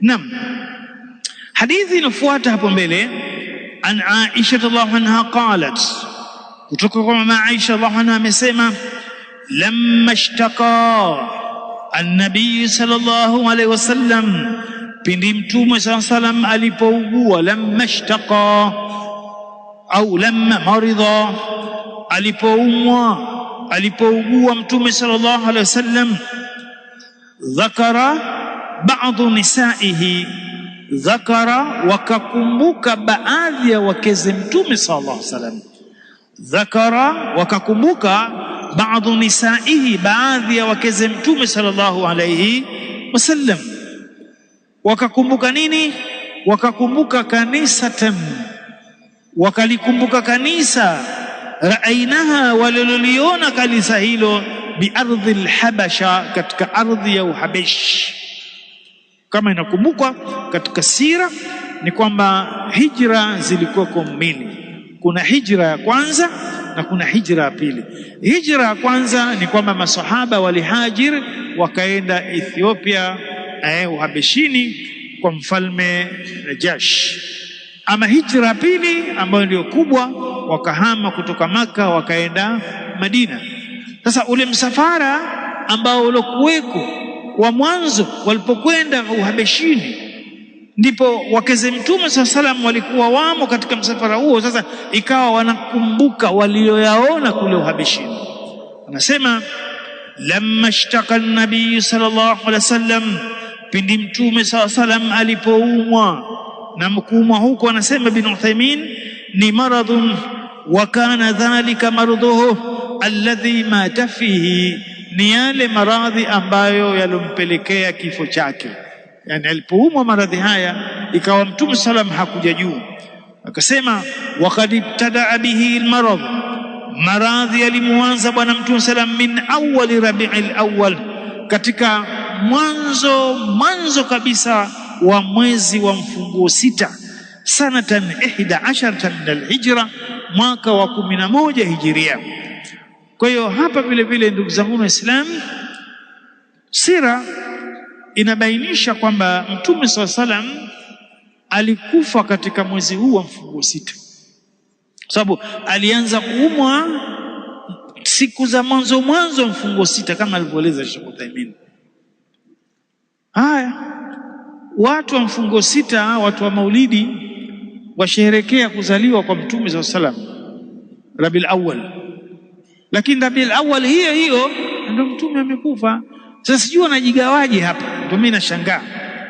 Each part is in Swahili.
Naam, hadithi inafuata hapo mbele, an Aisha radhiallahu anha qalat, kutoka kwa mama Aisha radhiallahu anha amesema, lamma ishtaka an-nabii sallallahu alaihi wasallam, pindi mtume sallallahu alaihi wasallam alipougua. Lamma ishtaka au lamma marida, alipougua mtume sallallahu alaihi wasallam, dhakara baadhi nisaihi, dhakara wakakumbuka baadhi ya wakeze mtume sallallahu alaihi wasallam. Dhakara wakakumbuka baadhi nisaihi, baadhi ya wakeze mtume sallallahu alaihi wasallam. Wakakumbuka nini? Wakakumbuka kanisatan, wakalikumbuka kanisa, raainaha, waliloliona kanisa hilo, biardhi alhabasha, katika ardhi ya Uhabeshi. Kama inakumbukwa katika sira ni kwamba hijra zilikuwa mbili, kuna hijra ya kwanza na kuna hijra ya pili. Hijra ya kwanza ni kwamba masahaba walihajir wakaenda Ethiopia, Uhabeshini kwa mfalme Najash. Ama hijra ya pili ambayo ndio kubwa, wakahama kutoka Maka wakaenda Madina. Sasa ule msafara ambao uliokuweko wa mwanzo walipokwenda Uhabeshini, ndipo wakeze mtume sallallahu alaihi wasallam walikuwa wamo katika msafara huo. Sasa ikawa wanakumbuka walioyaona kule Uhabeshini. Wanasema lamma ishtaka an-nabii sallallahu alaihi wasallam, pindi mtume sallallahu alaihi wasallam alipoumwa. Na mkuumwa huko, anasema Ibn Uthaymeen, ni maradhun wa kana dhalika maradhuhu alladhi mata fihi, ni yale maradhi ambayo yalompelekea kifo chake. Yani alipoumwa maradhi haya, ikawa mtume sallam hakuja juu. Akasema waqad ibtadaa bihi almarad, maradhi yalimuanza bwana mtume sallam min awwali rabi'il awwal, katika mwanzo kabisa wa mwezi wa mfunguo 6, sanatan 11 min alhijra, mwaka wa 11 hijiria. Kwa hiyo hapa vile vile, ndugu zangu Waislamu, sira inabainisha kwamba mtume sallallahu alaihi wasallam alikufa katika mwezi huu wa mfunguo 6, kwa sababu alianza kuumwa siku za mwanzo mfunguo 6, kama alivyoeleza Sheikh Uthaymeen. Haya, watu wa mfunguo 6, watu wa Maulidi, washerehekea kuzaliwa kwa mtume sallallahu alaihi wasallam Rabiul Awwal, lakini Rabiul Awwal hiyo ndio mtume amekufa. Sasa sijui wanajigawaje hapa, ndio mimi nashangaa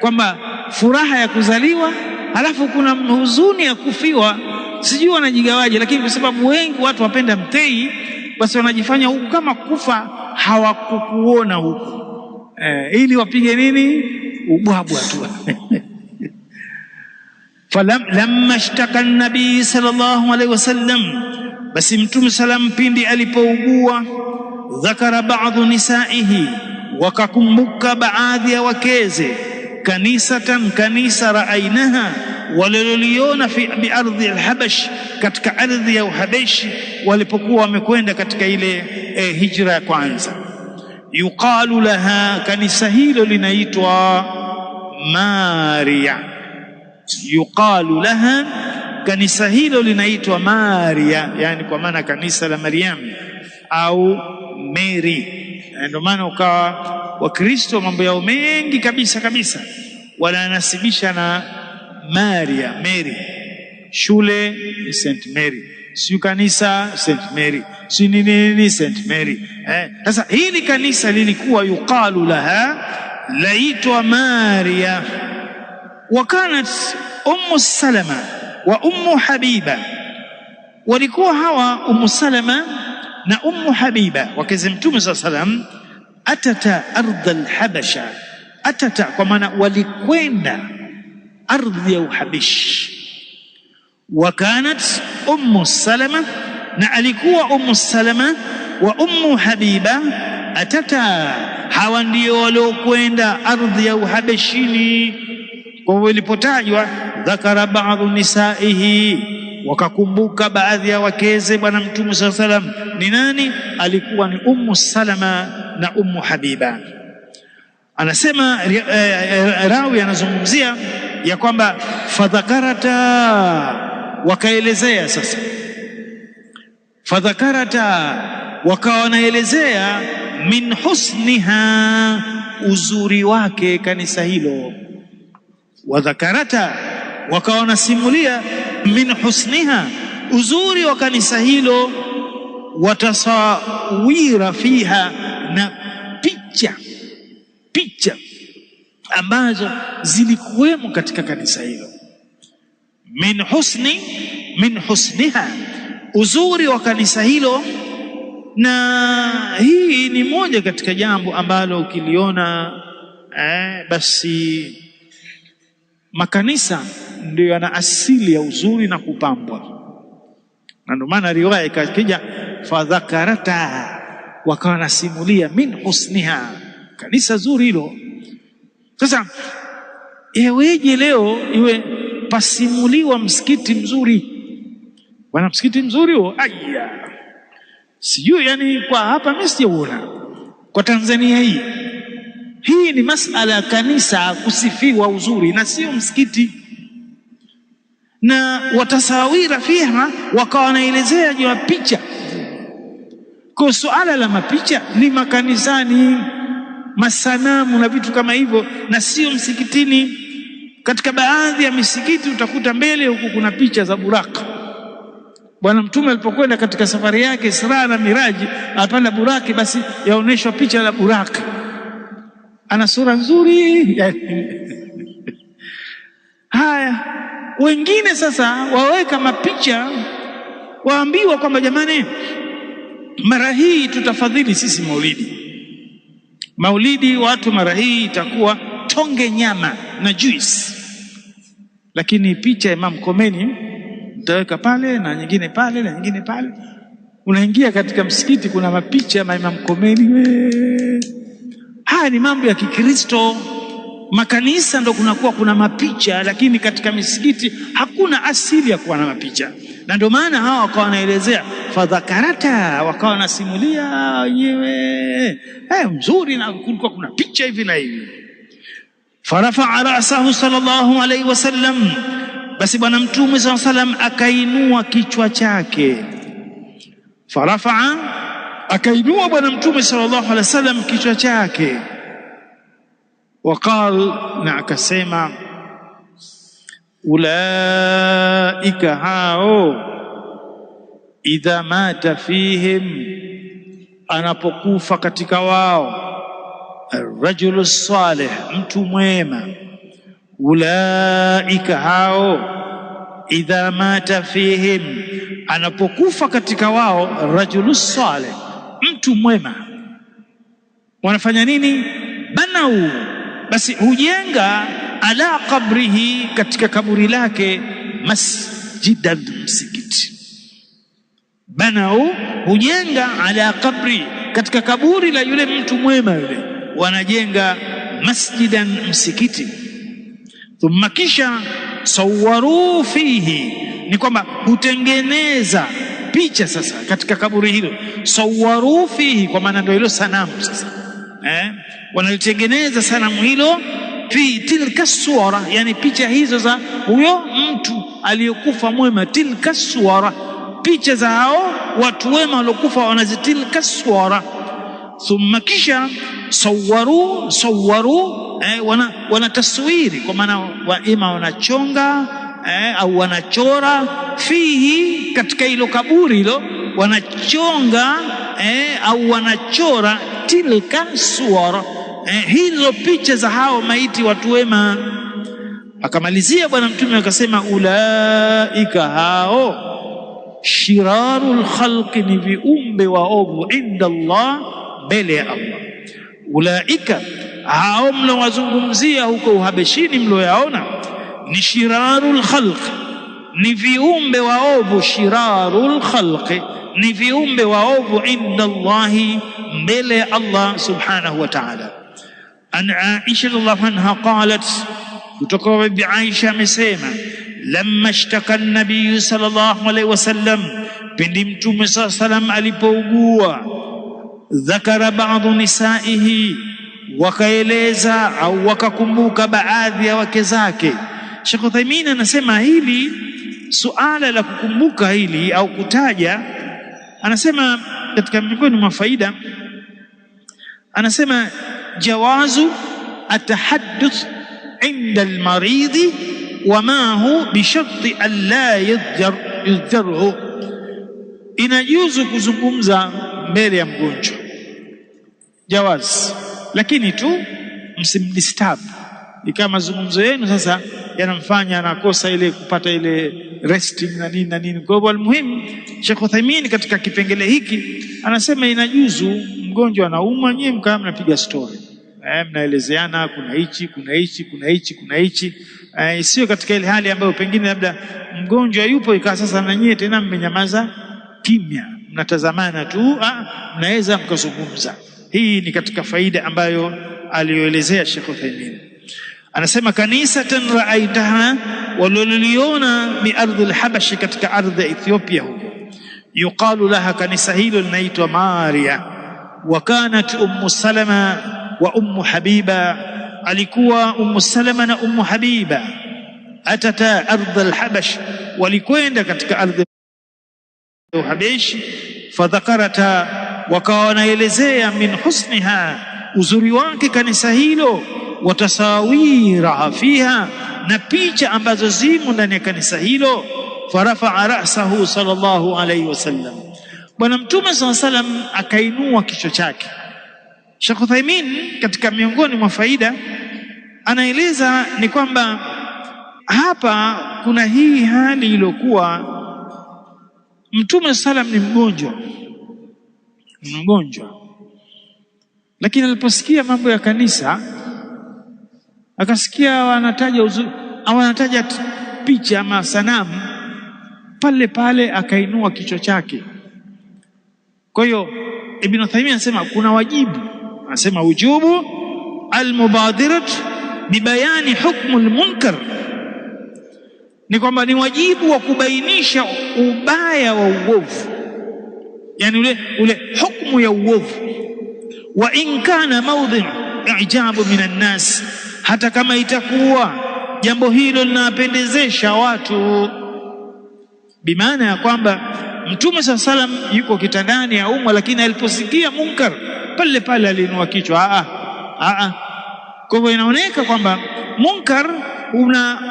kwamba furaha ya kuzaliwa halafu kuna huzuni ya kufiwa, sijui wanajigawaje. Lakini kwa sababu wengi watu wapenda mtei, basi wanajifanya huku kama kufa hawakukuona huku, ili wapige nini, ubwabwa tu. Falamma ishtaka an-nabii sallallahu alaihi wasallam, basi mtume salam pindi alipougua, dhakara baadhi nisaihi, wakakumbuka baadhi ya wakeze, kanisatan, kanisa, raainaha, waliloliona fi biardhi alhabash, katika ardhi ya Uhabeshi, walipokuwa wamekwenda katika ile hijra ya kwanza. Yuqalu laha, kanisa hilo linaitwa Maria. Yuqalu laha, kanisa hilo linaitwa Maria, yani kwa maana kanisa la Maryam au Mary. Ndio maana ukawa Wakristo mambo yao mengi kabisa wananasibisha na Maria, Mary. Shule ni St Mary, si kanisa St Mary, si nini St Mary. Sasa hili kanisa lilikuwa yuqalu laha, laitwa Maria. Wakanat Ummu Salama wa Ummu Habiba, walikuwa hawa Ummu Salama na Ummu Habiba wakeze mtume sallallahu alaihi wasallam, atata ardh alhabasha, atata kwa maana walikwenda ardhi ya Uhabesh. Wakanat Ummu Salama, na alikuwa Ummu Salama wa Ummu Habiba, atata, hawa ndio waliokwenda ardhi ya Uhabeshini. Kwa hivyo ilipotajwa dhakara baadhi nisaihi, wakakumbuka baadhi ya wakeze bwana mtume sallallahu alaihi wasallam. Ni nani? Alikuwa ni Ummu Salama na Ummu Habiba. Anasema rawi anazungumzia ya kwamba fadhakarata, wakaelezea sasa, fadhakarata wakawa wanaelezea min husniha, uzuri wake kanisa hilo. Wadhakarata, wakawa wanasimulia min husniha, uzuri wa kanisa hilo. Watasawira fiha, na picha ambazo zilikuwemo katika kanisa hilo. Min husniha, uzuri wa kanisa hilo. Na hii ni moja katika jambo ambalo ukiliona basi makanisa ndio yana asili ya uzuri na kupambwa, na ndio maana riwaya ikija fadhakarata, wakawa nasimulia min husniha, kanisa zuri hilo. Sasa eweje leo iwe pasimuliwa msikiti mzuri, bwana, msikiti mzuri huo, aya, sijui yani kwa hapa mimi sijaona kwa Tanzania hii ni masala ya kanisa kusifiwa uzuri na sio msikiti. Na watasawira fiha, wakawa wanaelezea juu ya picha. Kwa suala la mapicha ni makanisani, masanamu na vitu kama hivyo, na sio msikitini. Katika baadhi ya misikiti utakuta mbele huku kuna picha za buraka. Bwana Mtume alipokwenda katika safari yake Isra na Miraji, apanda buraki, basi yaoneshwa picha la buraka, ana sura nzuri haya. Wengine sasa waweka mapicha, waambiwa kwamba jamani, mara hii tutafadhili sisi maulidi watu, mara hii itakuwa tonge nyama na juice, lakini picha ya Imam Khomeini mtaweka pale na nyingine pale na nyingine pale. Unaingia katika msikiti kuna mapicha ya Imam Khomeini. Haya ni mambo ya Kikristo. Makanisa ndo kunakuwa kuna mapicha, lakini katika misikiti hakuna asili ya kuwa na mapicha. Na ndio maana hawa wakawa wanaelezea fadhakarata, wakawa wanasimulia wenyewe mzuri, na kulikuwa kuna picha hivi na hivi. Farafa'a ra'sahu sallallahu alayhi wasallam, basi bwana Mtume sallallahu alayhi wasallam akainua kichwa chake. Farafa'a, akainua bwana Mtume sallallahu alayhi wasallam kichwa chake. Waqal, na akasema, ulaika hao, idha mata fihim, anapokufa katika wao, arrajulu salih, mtu mwema. Ulaika hao, idha mata fihim, anapokufa katika wao, arrajulu salih, mtu mwema, wanafanya nini? Banau, basi hujenga, ala qabrihi, katika kaburi lake, masjidan, msikiti. Banau, hujenga, ala qabri, katika kaburi la yule mtu mwema yule, wanajenga masjidan, msikiti. Thumma, kisha, sawaru fihi, ni kwamba hutengeneza picha sasa katika kaburi hilo. Sawaru fihi, kwa maana ndio hilo sanamu sasa, wanalitengeneza sanamu hilo, fi tilka suwara, yani picha hizo za huyo mtu aliyokufa mwema. Tilka suwara, picha za hao watu wema waliokufa, wanazitilka suwara. Thumma, kisha, sawaru, wana taswiri, kwa maana ima wanachonga au wanachora, fihi, katika hilo kaburi hilo, wanachonga au wanachora tilka suwara, hizo picha za hao maiti watu wema. Akamalizia bwana Mtume akasema, ulaika hao, shirarul khalqi, ni viumbe waovu, inda Allah, mbele ya Allah. Ulaika hao mlowazungumzia huko Uhabeshini, mloyaona ni shirarul khalqi, ni viumbe waovu. Shirarul khalqi, ni viumbe waovu, inda Allahi, mbele ya Allah subhanahu wa ta'ala. An Aisha radhiallahu anha qalat, kutoka kwa Bibi Aisha amesema, lamma ishtaka an-nabiy sallallahu alayhi wasallam, pindi Mtume sallallahu alayhi wasallam alipougua, dhakara ba'dhu nisaihi, wakaeleza au wakakumbuka baadhi ya wake zake. Sheikh Uthaymeen anasema hili suala la kukumbuka hili au kutaja, anasema katika miongoni mwa faida, anasema jawazu atahadduth inda almaridhi wa maahu bisharti an la yudhjarhu, inajuzu kuzungumza mbele ya mgonjwa, jawaz, lakini tu msimdisturb. Ikawa mazungumzo yenu sasa yanamfanya anakosa ile kupata ile resting na nini na nini. Kwa hivyo almuhimu, Sheikh Uthaymeen katika kipengele hiki anasema inajuzu, mgonjwa anaumwa, nyinyi mkaa mnapiga story, mnaelezeana kuna hichi kuna hichi kuna hichi kuna hichi, sio katika ile hali ambayo pengine labda mgonjwa yupo ikawa sasa na nyinyi tena mmenyamaza kimya, mnatazamana tu, mnaweza mkazungumza. Hii ni katika faida ambayo aliyoelezea Sheikh Uthaymeen. Anasema kanisatan raaitaha, waloliona bi ardhi al-Habash, katika ardhi ya Ethiopia huko, yuqalu laha, kanisa hilo linaitwa Maria. Wa kanat Ummu Salama wa Ummu Habiba, alikuwa Ummu Salama na Ummu Habiba, atata ardhi al-Habash, walikwenda katika ardhi ya Habash, fadhakarata, wakawa wanaelezea min husniha, uzuri wake kanisa hilo, watasawira fiha, na picha ambazo zimo ndani ya kanisa hilo. Farafaa ra'sahu sallallahu alayhi wasallam, bwana mtume sallallahu alayhi wasallam akainua kichwa chake. Sheikh Uthaymeen katika miongoni mwa faida anaeleza ni kwamba hapa kuna hii hali iliyokuwa mtume sallam ni mgonjwa, lakini aliposikia mambo ya kanisa, akasikia wanataja picha ama sanamu, pale pale akainua kichwa chake. Kwa hiyo Ibn Uthaymeen anasema kuna wajibu, anasema wujubu almubadirat bibayani hukmu almunkar, ni kwamba ni wajibu wa kubainisha ubaya wa uovu, yani ule hukumu ya uovu. Wa in kana mawdhi' i'jabu minan nas, hata kama itakuwa jambo hilo linapendezesha watu, bimaana ya kwamba mtume sallallahu alayhi wasallam yuko kitandani ya umma, lakini aliposikia munkar pale pale aliinua kichwa. Kwa hivyo inaoneka kwamba munkar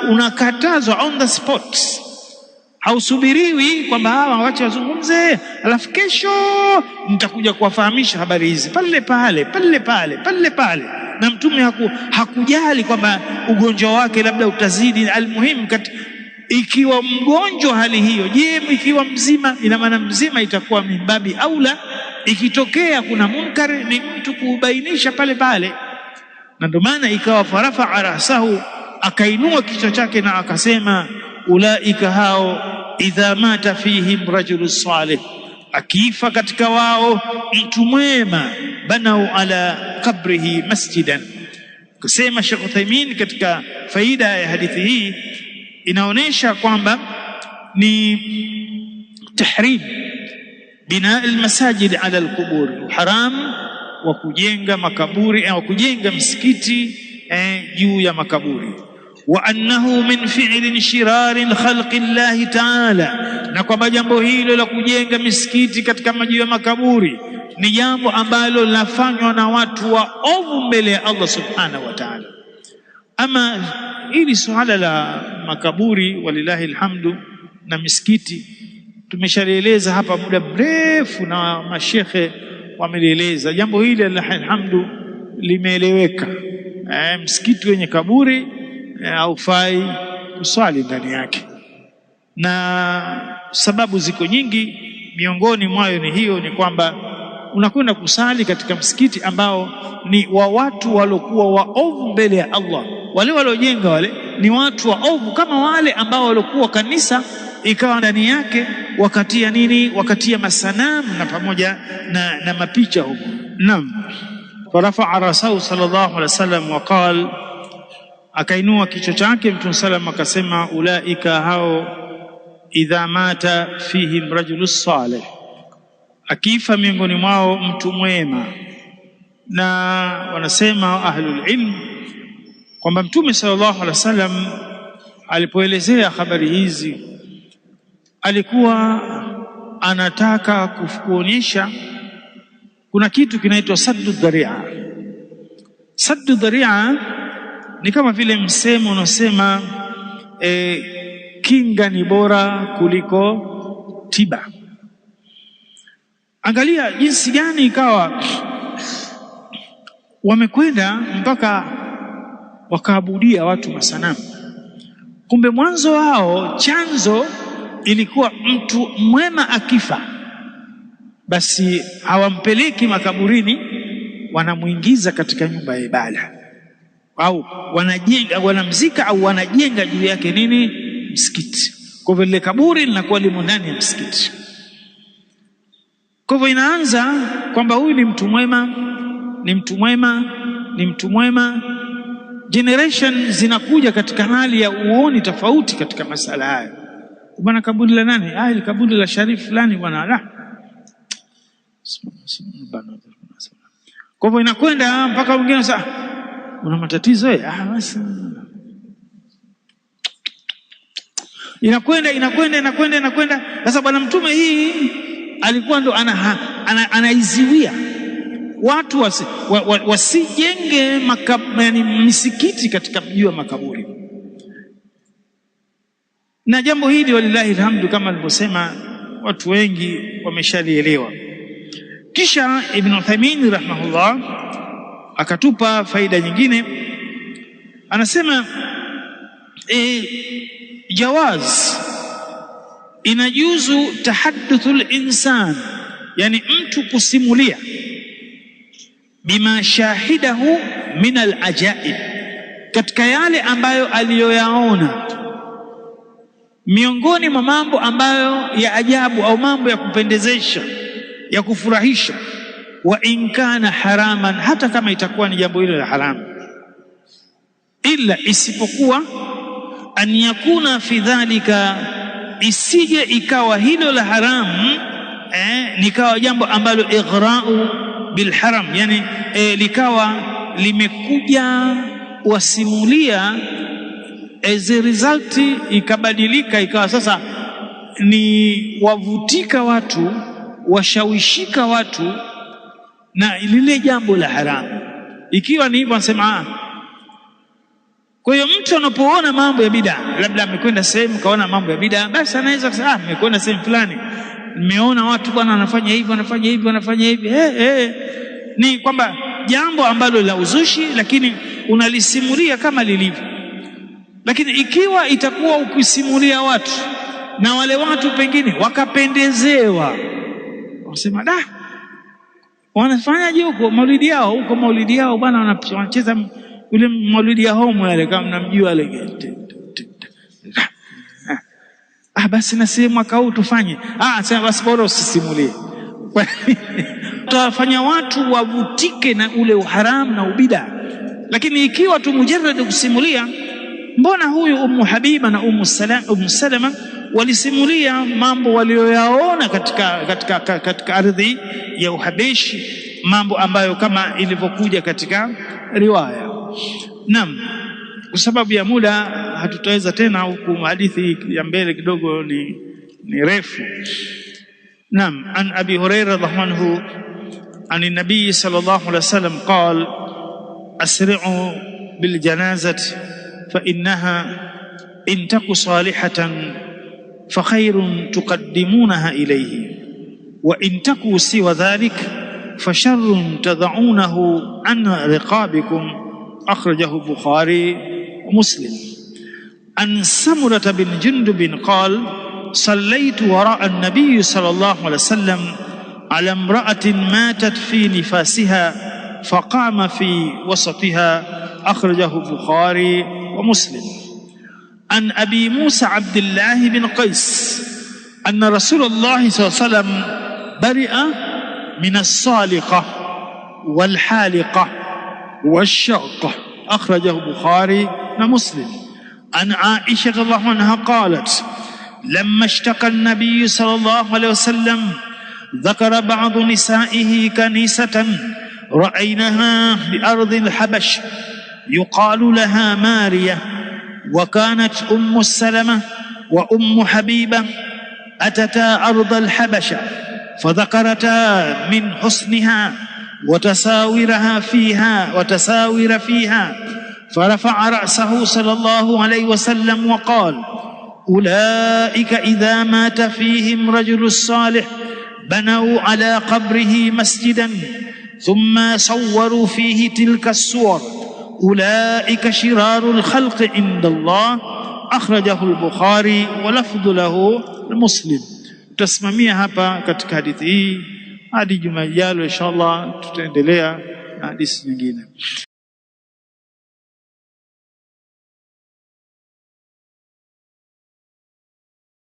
unakatazwa on the spot, hausubiriwi kwamba hawa waache wazungumze alafu kesho nitakuja kuwafahamisha habari hizi, pale pale. Na mtume hakujali kwamba ugonjwa wake labda utazidi. Almuhimu ikiwa mgonjwa hali hiyo, je, ikiwa mzima, ina maana mzima itakuwa mimbabi aula, ikitokea kuna munkar ni mtu kubainisha pale pale. Na ndio maana ikawa farafa rasahu, akainua kichwa chake na akasema, ulaika hao, idha mata fihim rajulu salih, akifa katika wao mtu mwema, banau ala qabrihi masjidan. Kusema Sheikh Uthaymeen katika faida ya hadithi hii inaonesha kwamba ni tahrim binaa almasajid ala alqubur, haram wa kujenga makaburi au kujenga msikiti juu ya makaburi. Wa annahu min fi'li shirari khalqi llahi ta'ala, na kwamba jambo hilo la kujenga misikiti katika maji ya makaburi ni jambo ambalo linafanywa na watu waovu mbele ya Allah subhanahu wa ta'ala. Ama hili suala la makaburi, walillahi alhamdu, na misikiti tumeshalieleza hapa muda mrefu na mashekhe wamelieleza jambo hili, alhamdu, limeeleweka. Msikiti wenye kaburi haufai kuswali ndani yake, na sababu ziko nyingi, miongoni mwayo ni hiyo, ni kwamba unakwenda kusali katika msikiti ambao ni wa watu waliokuwa waovu mbele ya Allah. Wale waliojenga wale ni watu waovu, kama wale ambao waliokuwa kanisa ikawa ndani yake wakatia nini, wakatia masanamu na pamoja na mapicha huko. Naam, farafa rasahu sallallahu alaihi wasallam wa qala, akainua kichwa chake Mtume sallam akasema, ulaika hao, idha mata fihim rajulus salih, akifa miongoni mwao mtu mwema, Na wanasema ahlul ilm kwamba Mtume sallallahu alaihi wasallam alipoelezea habari hizi alikuwa anataka kuonyesha kuna kitu kinaitwa saddu dharia. Saddu dharia ni kama vile msemo unaosema kinga ni bora kuliko tiba. Angalia jinsi gani ikawa wamekwenda mpaka wakaabudia watu masanamu. Kumbe mwanzo wao, chanzo ilikuwa mtu mwema akifa, basi hawampeleki makaburini, wanamuingiza katika nyumba ya ibada, au wanajenga, wanamzika au wanajenga juu yake nini? Msikiti. Kwa hivyo ile kaburi linakuwa limo ndani ya msikiti. Kwa hivyo inaanza kwamba huyu ni mtu mwema, ni mtu mwema, ni mtu mwema. Generation zinakuja katika hali ya uoni tofauti katika masala haya. Bwana, kaburi la nani? Ile kaburi la Sharif fulani bwana. La, kwa hivyo inakwenda mpaka wengine sasa, una matatizo basi inakwenda. Sasa bwana Mtume hii alikuwa ndo anaiziwia watu wasijenge misikiti katika mji wa makaburi. Na jambo hili walillahi alhamdu, kama alivyosema, watu wengi wameshalielewa. Kisha Ibn Uthaymeen rahimahullah akatupa faida nyingine, anasema jawaz, inajuzu tahadduthul insan, yani mtu kusimulia bima shahidahu min alajaib, katika yale ambayo aliyoyaona miongoni mwa mambo ambayo ya ajabu au mambo ya kupendezesha, ya kufurahisha. Wa in kana haraman, hata kama itakuwa ni jambo hilo la haramu, illa, isipokuwa an yakuna fi dhalika, isije ikawa hilo la haramu nikawa jambo ambalo ighra'u bil haram, yani likawa limekuja wasimulia as a result ikabadilika, ikawa sasa ni wavutika watu, washawishika watu na lile jambo la haramu. Ikiwa ni hivyo, anasema kwa hiyo mtu anapoona mambo ya bid'a, labda amekwenda sehemu kaona mambo ya bid'a, basi anaweza kusema nimekwenda sehemu fulani, nimeona watu bwana wanafanya hivi, wanafanya hivi. Ni kwamba jambo ambalo la uzushi, lakini unalisimulia kama lilivyo. Lakini ikiwa itakuwa ukisimulia watu na wale watu pengine wakapendezewa, wasema wanafanyaje huko maulidi yao bwana, wanacheza ule maulidi ya homo yale, kama mnamjua yale, basi na sisi mwaka huu tufanye. Sema basi bora usisimulie. Tutafanya watu wavutike na ule uharamu na ubida. Lakini ikiwa tu mujarrad kusimulia, mbona huyu Ummu Habiba na Ummu Salama walisimulia mambo walioyaona katika ardhi ya Uhabeshi, mambo ambayo kama ilivyokuja katika riwaya. Naam, kwa sababu ya muda hatutaweza tena, huku hadithi ya mbele kidogo ni refu. Naam, an Abi Hurairah radhiallahu anhu an an-nabiy sallallahu alayhi wasallam qala asri'u bil janazati fa innaha in taku salihatan fa khairun tuqaddimunaha ilayhi wa in taku siwa dhalik fa sharrun tad'unahu an riqabikum. أخرجه البخاري ومسلم. عن سمرة بن جندب قال صليت وراء النبي صلى الله عليه وسلم على امرأة ماتت في نفاسها فقام في وسطها. أخرجه البخاري ومسلم. عن أبي موسى عبد الله بن قيس أن رسول الله صلى الله عليه وسلم برئ من الصالقة والحالقة والشاقة. أخرجه البخاري ومسلم. عن عائشة رضي الله عنها قالت لما اشتكى النبي صلى الله عليه وسلم ذكر بعض نسائه كنيسة رأيناها بأرض الحبش يقال لها مارية، وكانت أم السلمة وأم حبيبة أتتا أرض الحبشة فذكرتا من حسنها وتساور فيها، فرفع رأسه صلى الله عليه وسلم وقال: أولئك إذا مات فيهم رجل الصالح بنوا على قبره مسجدا ثم صوروا فيه تلك الصور، أولئك شرار الخلق عند الله. أخرجه البخاري ولفظ له المسلم. Tutasimamia hapa katika hadithi hii hadi juma lijalo inshallah, tutaendelea na hadithi nyingine.